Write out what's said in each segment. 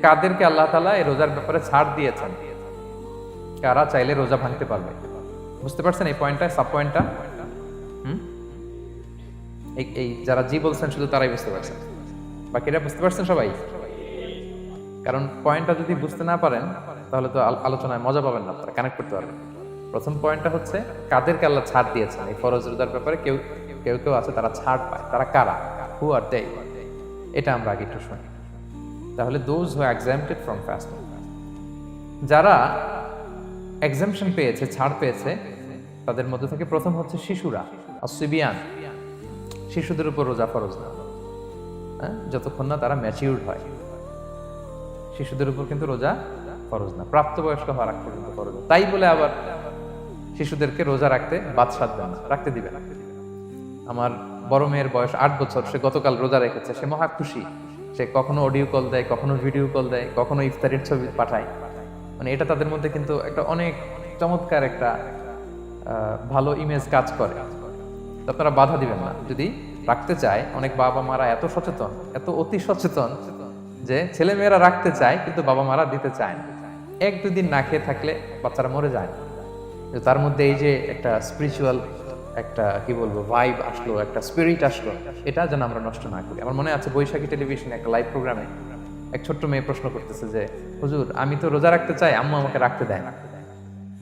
কাদেরকে আল্লাহ তাআলা এই রোজার ব্যাপারে ছাড় দিয়েছেন, কারা চাইলে রোজা ভাঙতে পারবে। বুঝতে পারছেন এই পয়েন্টটা, সাব পয়েন্টটা? এই যারা জি বলছেন শুধু তারাই বুঝতে পারছেন, বাকিরা বুঝতে পারছেন সবাই? কারণ পয়েন্টটা যদি বুঝতে না পারেন তাহলে তো আলোচনায় মজা পাবেন না, আপনারা কানেক্ট করতে পারবেন। প্রথম পয়েন্টটা হচ্ছে কাদেরকে আল্লাহ ছাড় দিয়েছেন এই ফরজ রোজার ব্যাপারে। কেউ কেউ কেউ আছে তারা ছাড় পায়, তারা কারা? হু আর দে? এটা আমরা আগে একটু শুনি। তাহলে দোজ হু এক্সাম্পটেড ফ্রম ফাস্টিং, যারা এক্সাম্পশন পেয়েছে, ছাড় পেয়েছে, তাদের মধ্যে থেকে প্রথম হচ্ছে শিশুরা, আসিবিয়ান। শিশুদের উপর রোজা ফরজ না, যতক্ষণ না তারা ম্যাচিউরড হয়। শিশুদের উপর কিন্তু রোজা ফরজ না, প্রাপ্তবয়স্ক হওয়ার আগ পর্যন্ত ফরজ। তাই বলে আবার শিশুদেরকে রোজা রাখতে বাদ সাধবেন না, রাখতে দিবেন। আমার বড় মেয়ের বয়স 8 বছর, সে গতকাল রোজা রেখেছে, সে মহা খুশি। সে কখনো অডিও কল দেয়, কখনো ভিডিও কল দেয়, কখনো ইফতারের ছবি পাঠায়। মানে এটা তাদের মধ্যে কিন্তু একটা অনেক চমৎকার একটা ভালো ইমেজ কাজ করে। আপনারা বাধা দিবেন না যদি রাখতে চায়। অনেক বাবা মারা এত সচেতন, এত অতি সচেতন যে ছেলে মেয়েরা রাখতে চায় কিন্তু বাবা মারা দিতে চায় না। 1-2 দিন না খেয়ে থাকলে বাচ্চারা মরে যায়। তার মধ্যে এই যে একটা স্পিরিচুয়াল একটা কি বলবো ভাইব আসলো, একটা স্পিরিট আসলো, এটা যেন আমরা নষ্ট না করি। আমার মনে আছে বৈশাখী টেলিভিশনে একটা লাইভ প্রোগ্রামে এক ছোট্ট মেয়ে প্রশ্ন করতেছে যে হুজুর, আমি তো রোজা রাখতে চাই, আম্মু আমাকে রাখতে দেয় না,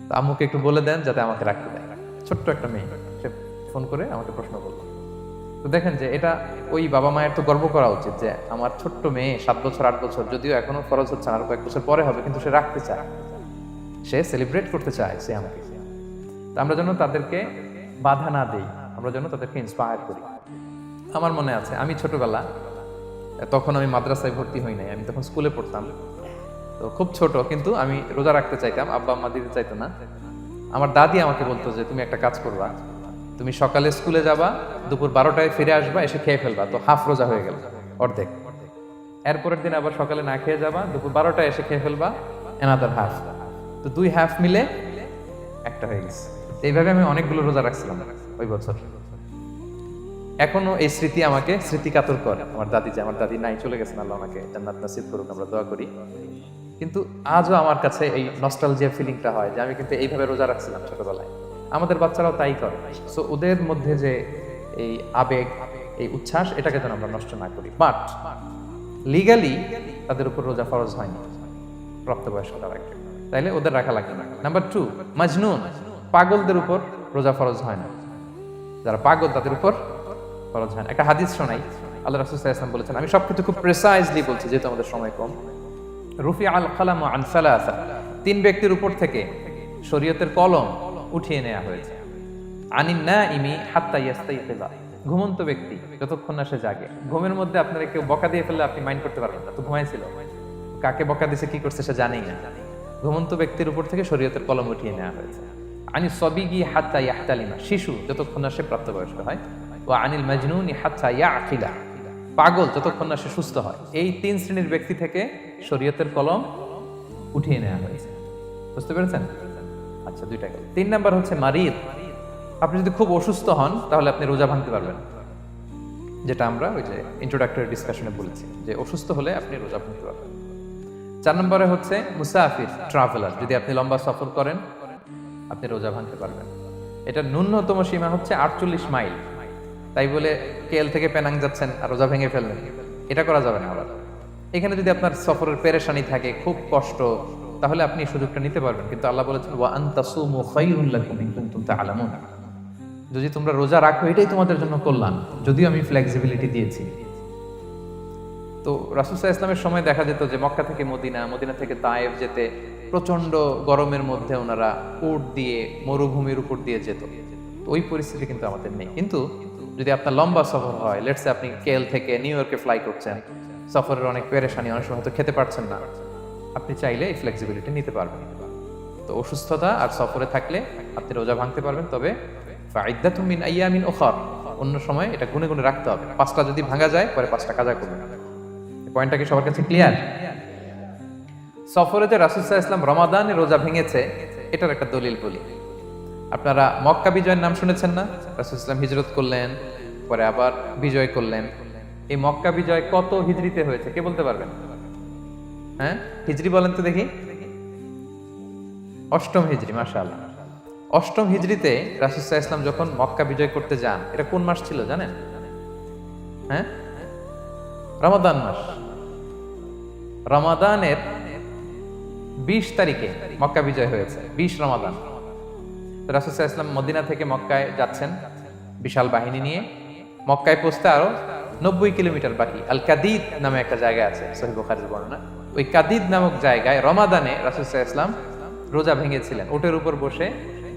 তো আম্মুকে একটু বলে দেন যাতে আমাকে রাখতে দেয়। ছোট্ট একটা মেয়ে, সে ফোন করে আমাকে প্রশ্ন করলো। তো দেখেন যে এটা ওই বাবা মায়ের তো গর্ব করা উচিত যে আমার ছোট্ট মেয়ে 7 বছর 8 বছর, যদিও এখনো ফরজ হচ্ছে না, আর কয়েক বছর পরে হবে, কিন্তু সে রাখতে চায়, সে সেলিব্রেট করতে চায়, সে আমাকে। তো আমরা যেন তাদেরকে বাধা না দেই, আমরা যেন তাদেরকে ইন্সপায়ার করি। আমার মনে আছে আমি ছোটবেলা, তখন আমি মাদ্রাসায় ভর্তি হই নাই, আমি তখন স্কুলে পড়তাম, তো খুব ছোট, কিন্তু আমি রোজা রাখতে চাইতাম, আব্বা আম্মা দিতে চাইতো না। আমার দাদি আমাকে বলতো যে তুমি একটা কাজ করবা, তুমি সকালে স্কুলে যাবা, দুপুর 12টায় ফিরে আসবা, এসে খেয়ে ফেলবা, তো হাফ রোজা হয়ে গেল, অর্ধেক। এরপরের দিন আবার সকালে না খেয়ে যাবা, দুপুর 12টায় এসে খেয়ে ফেলবা, এনাদার হাফ, তো 2 হাফ মিলে একটা হয়ে গেছে। এইভাবে আমি অনেকগুলো রোজা রাখছিলাম ওই বছর। এখনো এই স্মৃতি আমাকে স্মৃতিকাতর করে। আমার দাদি, যে আমার দাদি নাই, চলে গেছেন, আল্লাহ ওনাকে জান্নাত নসিব করুক, আমরা দোয়া করি। কিন্তু আজও আমার কাছে এই নস্টালজিয়া ফিলিংটা হয় যে আমি কিন্তু এইভাবে রোজা রাখছিলাম ছোটবেলায়। আমাদের বাচ্চারাও তাই করে। সো ওদের মধ্যে যে এই আবেগ, এই উচ্ছ্বাস, এটাকে যেন আমরা নষ্ট না করি। বাট লিগালি তাদের উপর রোজা ফরজ হয়নি প্রাপ্তবয়স্ক তারাকে, তাইলে ওদের রাখা লাগবে না। নাম্বার 2, মাজনুন, পাগলদের উপর রোজা ফরজ হয় না। যারা পাগল তাদের উপর ফরজ হয় না। একটা হাদিস শোনাই, আল্লাহ রাসূল সাল্লাল্লাহু আলাইহি ওয়াসাল্লাম বলেছেন, আমি সবকিছু খুব প্রিসাইজলি বলছি যেহেতু আমাদের সময় কম। রুফি আল কালামু আন সালাসা, 3 ব্যক্তির উপর থেকে শরীয়তের কলম উঠিয়ে নেওয়া হয়েছে। আনিন নাইমি হাত্তা ইয়াস্তাইকিযা, ঘুমন্ত ব্যক্তি যতক্ষণ না সে জাগে। ঘুমের মধ্যে আপনারা কেউ বকা দিয়ে ফেললে আপনি মাইন্ড করতে পারবেন না, তো ঘুমাইছিল, কাকে বকা দিছে কি করছে সে জানেই না। ঘুমন্ত ব্যক্তির উপর থেকে শরীয়তের কলম উঠিয়ে নেওয়া হয়েছে। আনি সবিগি হাত্তা ইয়াহতালিমা, শিশু যতক্ষণ না সে প্রাপ্তবয়স্ক হয়। ও আনিল মাজনুনি হাত্তা ইয়াকিলা, পাগল যতক্ষণ না সে সুস্থ হয়। এই 3 শ্রেণীর ব্যক্তি থেকে শরীয়তের কলম উঠিয়ে নেওয়া হয়েছে। বুঝতে পেরেছেন? আচ্ছা, 2টা গেল। 3 নাম্বার হচ্ছে মারিদ, আপনি যদি খুব অসুস্থ হন তাহলে আপনি রোজা ভাঙতে পারবেন, যেটা আমরা ওই যে ইন্ট্রোডাক্টরি ডিসকাশনে বলেছি যে অসুস্থ হলে আপনি রোজা ভাঙতে পারবেন। 4 নম্বরে হচ্ছে মুসাফির, ট্রাভেলার, যদি আপনি লম্বা সফর করেন আপনি রোজা ভাঙতে পারবেন। এটা ন্যূনতম সীমা হচ্ছে 48 মাইল। তাই বলে কেএল থেকে পেনাং যাচ্ছেন আর রোজা ভেঙে ফেললেন, এটা করা যাবে না। আবার এখানে যদি আপনার সফরের পেরেশানি থাকে, খুব কষ্ট, তাহলে আপনি এই সুযোগটা নিতে পারবেন। কিন্তু আল্লাহ বলেছেন ওয়া আনতাসুমু খায়রুল লাকুম ইন কুনতুম তা'লামুন, যদি তোমরা রোজা রাখো এটাই তোমাদের জন্য কল্যাণ, যদিও আমি ফ্লেক্সিবিলিটি দিয়েছি। তো রাসূল সাল্লাল্লাহু আলাইহি ওয়াসাল্লামের সময় দেখা যেত যে মক্কা থেকে মদিনা, মদিনা থেকে তায়েফ যেতে প্রচন্ড গরমের মধ্যে ওনারা উট দিয়ে মরুভূমির উপর দিয়ে যেত। ওই পরিস্থিতি কিন্তু আমাদের নেই। কিন্তু যদি আপনার লম্বা সফর হয়, লেটস সে আপনি কেএল থেকে নিউ ইয়র্কে ফ্লাই করছেন, সফরের অনেক পেরেশানি, অনেক সময় হয়তো খেতে পারছেন না, আপনি চাইলে এই ফ্লেক্সিবিলিটি নিতে পারবেন। তো অসুস্থতা আর সফরে থাকলে আপনি রোজা ভাঙতে পারবেন, তবে ফাইদ্দাতুম মিন আইয়ামিন উখর, অন্য সময় এটা গুনে গুনে রাখতে হবে। 5টা যদি ভাঙা যায় পরে 5টা কাজা করবেন। এই পয়েন্টটা কি সবার কাছে ক্লিয়ার? সফরে যে রাসূল সাল্লাল্লাহু আলাইহি ওয়াসাল্লাম রমাদানে রোজা ভেঙেছে, এটার একটা দলিল বলি। আপনারা মক্কা বিজয়ের নাম শুনেছেন না? রাসূল সাল্লাল্লাহু আলাইহি ওয়াসাল্লাম হিজরত করলেন, পরে আবার বিজয় করলেন। এই মক্কা বিজয় কত হিজরিতে হয়েছে কে বলতে পারবেন? হ্যাঁ, হিজরি বলেন তো দেখি। অষ্টম হিজরি, মাশাআল্লাহ। অষ্টম হিজরিতে রাসূল সাল্লাল্লাহু আলাইহি ওয়াসাল্লাম যখন মক্কা বিজয় করতে যান, এটা কোন মাস ছিল জানেন? হ্যাঁ, রমাদান মাস। রমাদানের 20 তারিখে মক্কা বিজয় হয়েছে, 20 রমাদান। রাসূল সাল্লাল্লাহু আলাইহি ওয়াসাল্লাম মদিনা থেকে মক্কায় যাচ্ছেন বিশাল বাহিনী নিয়ে। মক্কায় পৌঁছতে আরো 90 কিলোমিটার বাকি। আল কাদিদ নামে একটা জায়গা আছে, সহিহ বুখারীর বর্ণনা। ওই কাদিদ নামক জায়গায় রমাদানে রাসূল সাল্লাল্লাহু আলাইহি ওয়াসাল্লাম রোজা ভেঙেছিলেন, ওটের উপর বসে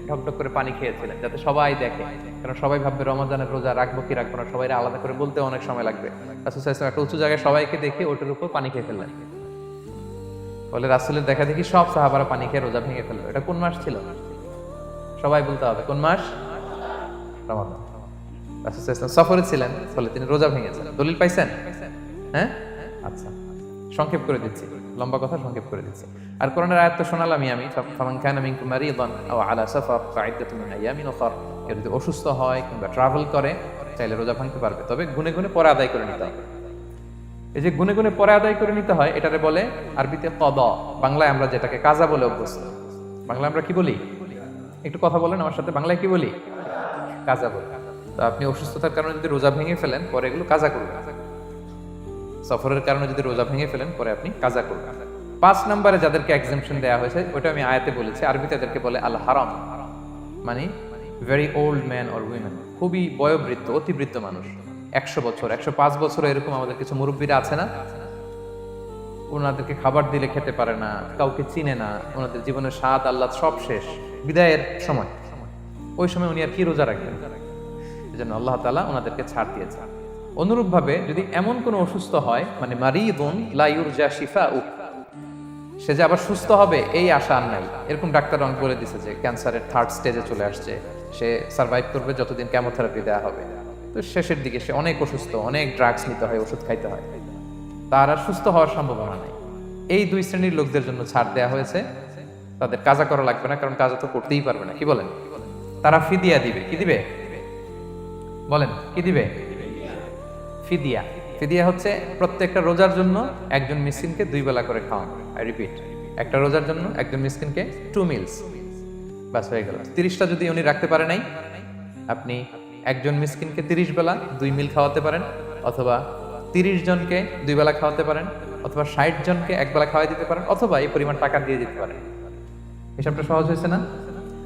ঢকঢক করে পানি খেয়েছিলেন, যাতে সবাই দেখে। কারণ সবাই ভাববে রমাদানের রোজা রাখবো কি রাখবো না, সবাই আলাদা করে বলতে অনেক সময় লাগবে। রাসূল সাল্লাল্লাহু আলাইহি ওয়াসাল্লাম একটা উঁচু জায়গায় সবাইকে দেখে ওটের উপর পানি খেয়ে ফেললেন। বলে রাসূলের দেখা দেখি সব সাহাবারা পানি খেয়ে রোজা ভেঙে ফেললো। এটা কোন মাস ছিল? সবাই বলতে হবে কোন মাস? রমাদান। রাসূল সাল্লাল্লাহু আলাইহি ওয়াসাল্লাম সফরে ছিলেন, ফলে তিনি রোজা ভেঙেছেন। দলিল পাইছেন? হ্যাঁ, আচ্ছা, সংক্ষেপ করে দিচ্ছি, লম্বা কথা সংক্ষেপ করে দিচ্ছি। আর কোরআনের আয়াত তো শোনালামই আমি, ফামান কানা মিনকুম মারিদান আও আলা সাফার ফাইদ্দাতুম মিন আইয়ামিন উখর। কেউ যদি অসুস্থ হয় কিংবা ট্রাভেল করে, চাইলে রোজা ভাঙতে পারবে, তবে গুনে গুনে পরে আদায় করে নিতে হবে। এই যে গুনে গুনে পরে আদায় করে নিতে হয়, এটারে বলে আরবিতে কদা, বাংলায় আমরা যেটাকে কাজা বলে অভ্যস্ত। বাংলায় আমরা কি বলি? একটু কথা বলেন আমার সাথে, বাংলায় কি বলি? কাজা বলি। তো আপনি অসুস্থতার কারণে যদি রোজা ভেঙে ফেলেন, পরে এগুলো কাজা করবেন। সফরের কারণে যদি রোজা ভেঙে ফেলেন, পরে আপনি কাজা করবেন। 5 নম্বরে যাদেরকে এক্সাম্পশন দেওয়া হয়েছে, ওটা আমি আয়াতে বলেছি। আরবিতে তাদেরকে বলে আল হারাম, মানে very old man or women, খুবই বয়োবৃদ্ধ, অতিবৃদ্ধ মানুষ। 100 বছর, 105 বছর, এরকম আমাদের কিছু মুরব্বীরা আছে না, ওনাদেরকে খাবার দিলে খেতে পারে না, কাউকে চিনে না, ওনাদের জীবনের স্বাদ আহ্লাদ সব শেষ, বিদায়ের সময়। ওই সময় উনি আর কি রোজা রাখবেন? এজন্য আল্লাহ তাআলা ওনাদেরকে ছাড় দিয়েছে। অনুরূপভাবে যদি এমন কোনো অসুস্থ হয়, মানে মারিদুন লা ইউরজা শিফাউ, সে যে আবার সুস্থ হবে এই আশা আর নাই, এরকম ডাক্তার অনেক বলে দিছে যে ক্যান্সারের 3rd স্টেজে চলে আসছে, সে সার্ভাইভ করবে যতদিন কেমোথেরাপি দেওয়া হবে। তো শেষের দিকে সে অনেক অসুস্থ, অনেক ড্রাগস নিতে হয়, ওষুধ খাইতে হয়, তার আর সুস্থ হওয়ার সম্ভাবনা নাই। এই 2 শ্রেণীর লোকদের জন্য ছাড় দেওয়া হয়েছে, তাদের কাজা করা লাগবে না, কারণ কাজা তো করতেই পারবে না। কি বলেন? তারা ফিদিয়া দিবে। কি দিবে বলেন? কি দিবে? ফিদিয়া। ফিদিয়া হচ্ছে প্রত্যেকটা রোজার জন্য একজন মিসকিনকে 2 বেলা করে খাওয়ানো। আই রিপিট, একটা রোজার জন্য একজন মিসকিনকে 2 মিলস, বাস হয়ে গেল। 30টা যদি উনি রাখতে পারে নাই, আপনি একজন মিসকিনকে 30 বেলা 2 মিল খাওয়াতে পারেন, অথবা 30 জনকে 2 বেলা খাওয়াতে পারেন, অথবা 60 জনকে 1 বেলা খাওয়াই দিতে পারেন, অথবা এই পরিমাণ টাকা দিয়ে দিতে পারেন। হিসাবটা সহজ হয়েছে না?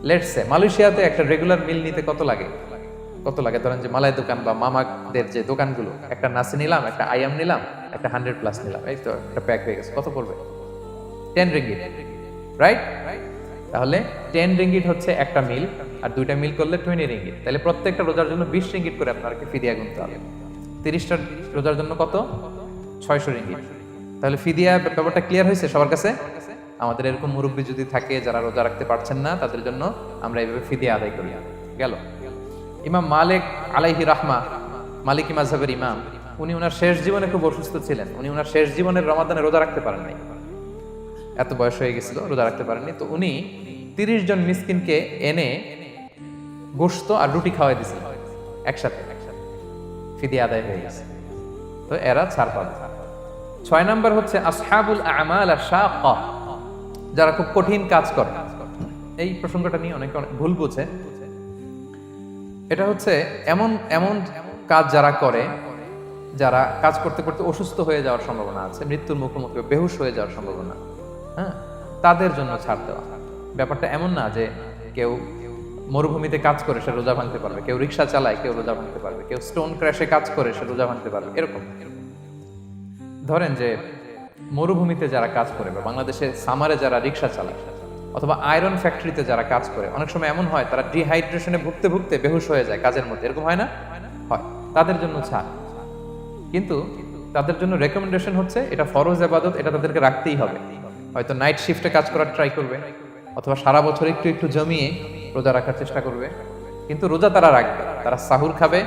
লেটস সে মালয়েশিয়াতে একটা রেগুলার মিল নিতে কত লাগে? কত লাগে? ধরেন যে মালাই দোকান বা মামাদের যে দোকানগুলো, একটা নাসি নিলাম, একটা আইয়াম নিলাম, একটা 100+ নিলাম, এই তো একটা প্যাক হয়ে গেছে। কত পড়বে? 10 রিঙ্গিট, রাইট? তাহলে 10 রিঙ্গিট হচ্ছে একটা মিল, আর 2টা মিল করলে 20 রিঙ্গিট। তাহলে প্রত্যেকটা রোজার জন্য 20 রিঙ্গিট করে আপনাকে ফিদিয়া গুনতে হবে। 30টা রোজার জন্য কত? 600 রিঙ্গিট। তাহলে ফিদিয়া ব্যাপারটা ক্লিয়ার হয়েছে সবার কাছে? আমাদের এরকম মুরব্বী যদি থাকে যারা রোজা রাখতে পারছেন না, তাদের জন্য আমরা এইভাবে ফিদিয়া আদায় করি। গেল। ইমাম মালিক আলাইহি রাহমা, মালিকি মাযহাবের ইমাম, উনি ওনার শেষ জীবনে খুব অসুস্থ ছিলেন। উনি ওনার শেষ জীবনের রমাদানে রোজা রাখতে পারেন নাই, এত বয়স হয়ে গেছিল, রোজা রাখতে পারেননি। তো উনি 30 জন মিসকিনকে এনে গোশত আর রুটি খাওয়াই দিয়েছিলেন একসাথে, ফিদিয়া আদায় হয়ে গেছে। তো এরা ছাড় পাবে। 6 নাম্বার হচ্ছে আসহাবুল আমাল আশ-শাক্কা, যারা খুব কঠিন কাজ করে। এই প্রসঙ্গটা নিয়ে অনেকে অনেক ভুল বুঝে। এটা হচ্ছে এমন এমন কাজ যারা করে, যারা কাজ করতে করতে অসুস্থ হয়ে যাওয়ার সম্ভাবনা আছে, মৃত্যুর মুখোমুখি, বেহুশ হয়ে যাওয়ার সম্ভাবনা, হ্যাঁ, তাদের জন্য ছাড় দেওয়া। ব্যাপারটা এমন না যে কেউ মরুভূমিতে কাজ করে সে রোজা ভাঙতে পারবে, কেউ রিক্সা চালায় কেউ রোজা ভাঙতে পারবে, কেউ স্টোন ক্র্যাশে কাজ করে সে রোজা ভাঙতে পারবে, এরকম। ধরেন যে মরুভূমিতে যারা কাজ করে, বা বাংলাদেশে সামারে যারা রিক্সা চালায়, অথবা আয়রন ফ্যাক্টরিতে যারা কাজ করে, অনেক সময় এমন হয় তারা ডিহাইড্রেশনে ভুগতে ভুগতে বেহুশ হয়ে যায় কাজের মধ্যে, এরকম হয় না? হয়। তাদের জন্য ছাড়, কিন্তু তাদের জন্য রেকমেন্ডেশন হচ্ছে এটা ফরজ ইবাদত, এটা তাদেরকে রাখতেই হবে। হয়তো নাইট শিফটে কাজ করার ট্রাই করবে, অথবা সারা বছর একটু একটু জমিয়ে রোজা রাখার চেষ্টা করবে, কিন্তু রোজা তারা রাখবে। তারা সাহুর খাবে,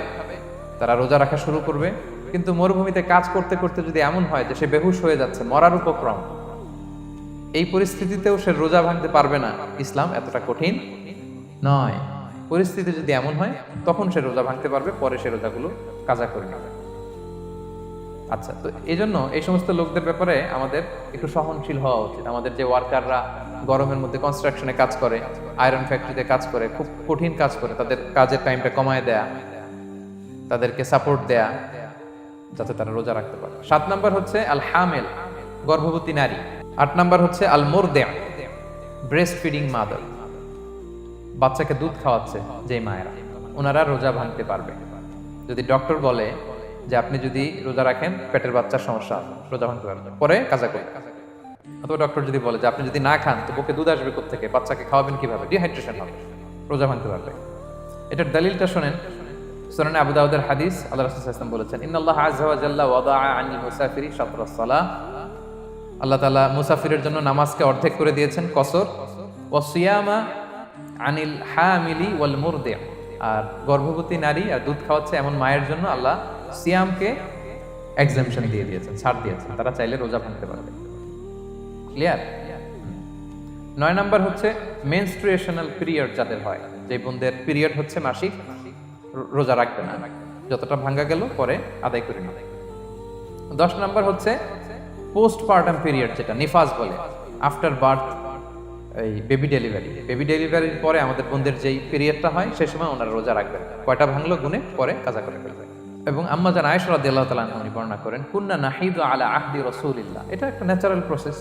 তারা রোজা রাখা শুরু করবে। কিন্তু মরুভূমিতে কাজ করতে করতে যদি এমন হয় যে সে বেহুশ হয়ে যাচ্ছে, মরার উপক্রম, এই পরিস্থিতিতেও সে রোজা ভাঙতে পারবে না, ইসলাম এতটা কঠিন নয়। পরিস্থিতি যদি এমন হয় তখন সে রোজা ভাঙতে পারবে, পরে সে রোজাগুলো কাজা করে নেবে। আচ্ছা, তো এই জন্য এই সমস্ত লোকদের ব্যাপারে আমাদের একটু সহনশীল হওয়া উচিত। আমাদের যে ওয়ার্কাররা গরমের মধ্যে কনস্ট্রাকশনে কাজ করে, আয়রন ফ্যাক্টরিতে কাজ করে, খুব কঠিন কাজ করে, তাদের কাজের টাইমটা কমায় দেয়া, তাদেরকে সাপোর্ট দেয়া, যাতে তারা রোজা রাখতে পারে। 7 নাম্বার হচ্ছে আল হামেল, গর্ভবতী নারী। 8 নাম্বার হচ্ছে আল মুরদি, ব্রেস্ট ফিডিং মাদার, বাচ্চাকে দুধ খাওয়াচ্ছে যে মায়েরা, ওনারা রোজা ভাঙতে পারবে। যদি ডক্টর বলে যে আপনি যদি রোজা রাখেন পেটের বাচ্চার সমস্যা আছে, রোজা ভাঙতে পারবেন, পরে কাজা করবেন। অথবা ডক্টর যদি বলে যে আপনি যদি না খান তো বুকে দুধ আসবে কোত্থেকে, বাচ্চাকে খাওয়াবেন কিভাবে, ডিহাইড্রেশন হবে, রোজা ভাঙতে পারবে। এটার দলিলটা শোনেন, সুনান আবু দাউদের হাদিস, আল্লাহ রাসূল সাল্লাল্লাহু আলাইহি ওয়াসাল্লাম বলেছেন, ইন্নাল্লাহ আযজা ওয়া জাল্লা ওয়াদাআ আনিল মুসাফিরি শাতরাস সালাহ, আল্লাহ তাআলা মুসাফিরের জন্য নামাজকে অর্ধেক করে দিয়েছেন, কসর। ওয়া সিয়ামা আনিল হামিলি ওয়াল মুরদি, আর গর্ভবতী নারী আর দুধ খাওয়াচ্ছে এমন মায়ের জন্য আল্লাহ সিয়ামকে এক্সাম্পশন দিয়ে দিয়েছেন, ছাড় দিয়েছেন, তারা চাইলে রোজা ভাঙতে পারবে। ক্লিয়ার? 9 নাম্বার হচ্ছে মেনস্ট্রুয়েশনাল পিরিয়ড যাদের হয়, যে বোনদের পিরিয়ড হচ্ছে মাসিক, রোজা রাখবে না, যতটা ভাঙ্গা গেল পরে আদায় করে নেবে। 10 নাম্বার হচ্ছে পোস্টপার্টাম পিরিয়ড, যেটা নিফাস বলে, আফটার বার্থ, এই বেবি ডেলিভারি। বেবি ডেলিভারির পরে আমাদের বোনদের যেই পিরিয়ডটা হয় সে সময় ওনারা রোজা রাখবেন, কয়টা ভাঙলো গুনে পরে কাজা করে ফেলবে। এবং আম্মা জান আয়েশা রাদিয়াল্লাহু তাআলা আনহা উনি বর্ণনা করেন, কুন্না নাহিদু আলা আহদি রাসূলিল্লাহ, এটা একটা ন্যাচারাল প্রসেস,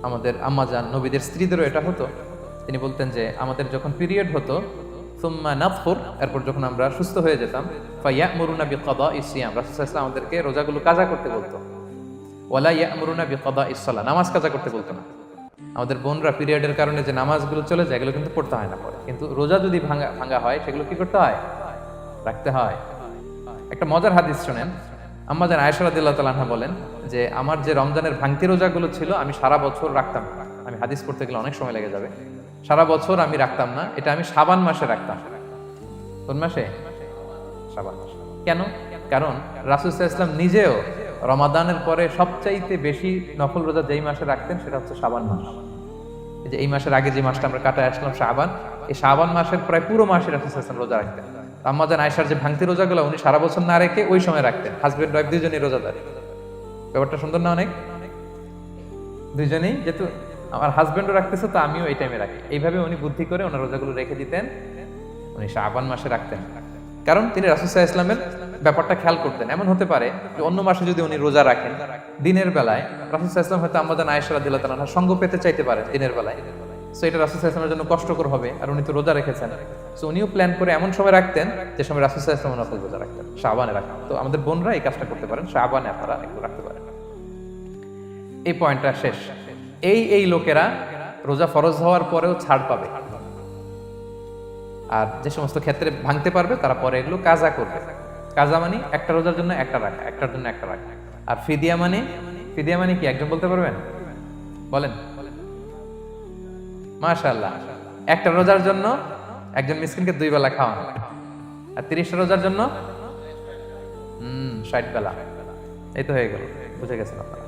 আমাদের আম্মা জান নবীদের স্ত্রীদেরও এটা হতো। তিনি বলতেন যে আমাদের যখন পিরিয়ড হতো, সুম্মা নাতফুর, এরপর যখন আমরা সুস্থ হয়ে যেতাম, ফায়ামুরুনা বিকাদাইস সিয়াম, রাসূল সাল্লাল্লাহু আলাইহি ওয়াসাল্লাম আমাদেরকে রোজাগুলো কাজা করতে বলতো, ওয়ালা ইয়ামুরুনা বিকাদাইস সালাহ, নামাজ কাজা করতে বলতো না। আমাদের বোনরা পিরিয়ডের কারণে যে নামাজগুলো চলে যায় এগুলো কিন্তু পড়তে হয় না পরে, কিন্তু রোজা যদি ভাঙা হয় সেগুলো কি করতে হয়, রাখতে হয়। একটা মজার হাদিস শুনেন, আম্মা জান আয়েশা রাদিয়াল্লাহু তাআলা আনহা বলেন যে আমার যে রমজানের ভাঙতি রোজাগুলো ছিল আমি সারা বছর রাখতাম না, আমি হাদিস পড়তে গেলে অনেক সময় লেগে যাবে, সারা বছর আমি রাখতাম না, এটা আমি শাবান মাসে রাখতাম। কোন মাসে? শাবান মাসে। কেন? কারণ রাসূল সাল্লাল্লাহু আলাইহি ওয়াসাল্লাম নিজেও রমাদানের পরে সবচাইতে বেশি নফল রোজা যেই মাসে রাখতেন সেটা হচ্ছে শাবান মাস। এই যে এই মাসের আগে যে মাসটা আমরা কাটায় আসলাম শাবান, এই শাবান মাসের প্রায় পুরো মাসে রাসূল সাল্লাল্লাহু আলাইহি ওয়াসাল্লাম রোজা রাখতেন। আম্মা জান আয়েশার যে ভাঙতি রোজাগুলো উনি সারা বছর না রেখে ওই সময় রাখতেন, হাজবেন্ড ওয়াইফ দুইজনই রোজাদার। ব্যাপারটা সুন্দর না অনেক? দুইজনেই, যেহেতু আমার হাজবেন্ডও রাখতেছে তো আমিও এই টাইমে রাখি, এইভাবে উনি বুদ্ধি করে ওনার রোজাগুলো রেখে দিতেন, উনি শাবান মাসে রাখতেন। কারণ তিনি রাসূল সাল্লাল্লাহু আলাইহি ওয়াসাল্লামের ব্যাপারটা খেয়াল করতেন। এমন হতে পারে যে অন্য মাসে যদি উনি রোজা রাখেন দিনের বেলায়, রাসূল সাল্লাল্লাহু আলাইহি ওয়াসাল্লাম হয়তো আম্মা জান আয়েশা রাদিয়াল্লাহু তাআলা সঙ্গ পেতে চাইতে পারেন দিনের বেলায়, সো এটা রাসূল সাল্লাল্লাহু আলাইহি ওয়াসাল্লামের জন্য কষ্টকর হবে, আর উনি তো রোজা রেখেছেন, সো উনিও প্ল্যান করে এমন সময় রাখতেন যে সময় রাসূল সাল্লাল্লাহু আলাইহি ওয়াসাল্লাম নফল রোজা রাখতেন, শাবানে রাখতেন। তো আমাদের বোনরা এই কাজটা করতে পারেন, শাবানে আপনারা একটু রাখতে পারেন। এই পয়েন্টটা শেষ। এই লোকেরা রোজা ফরজ হওয়ার পরেও ছাড় পাবে, আর যে সমস্ত ক্ষেত্রে ভাঙতে পারবে তারা পরে এগুলো কাজা করবে। কাজা মানে একটা রোজার জন্য একটা রাখা, একটার জন্য একটা রাখা। আর ফিদিয়া মানে কি একজন বলতে পারবেন? বলেন। মাশাআল্লাহ, একটা রোজার জন্য একজন মিসকিনকে 2 বেলা খাওয়ানো, আর 30 রোজার জন্য 60 বেলা। এই তো হয়ে গেল, বুঝে গেছেন আপনারা।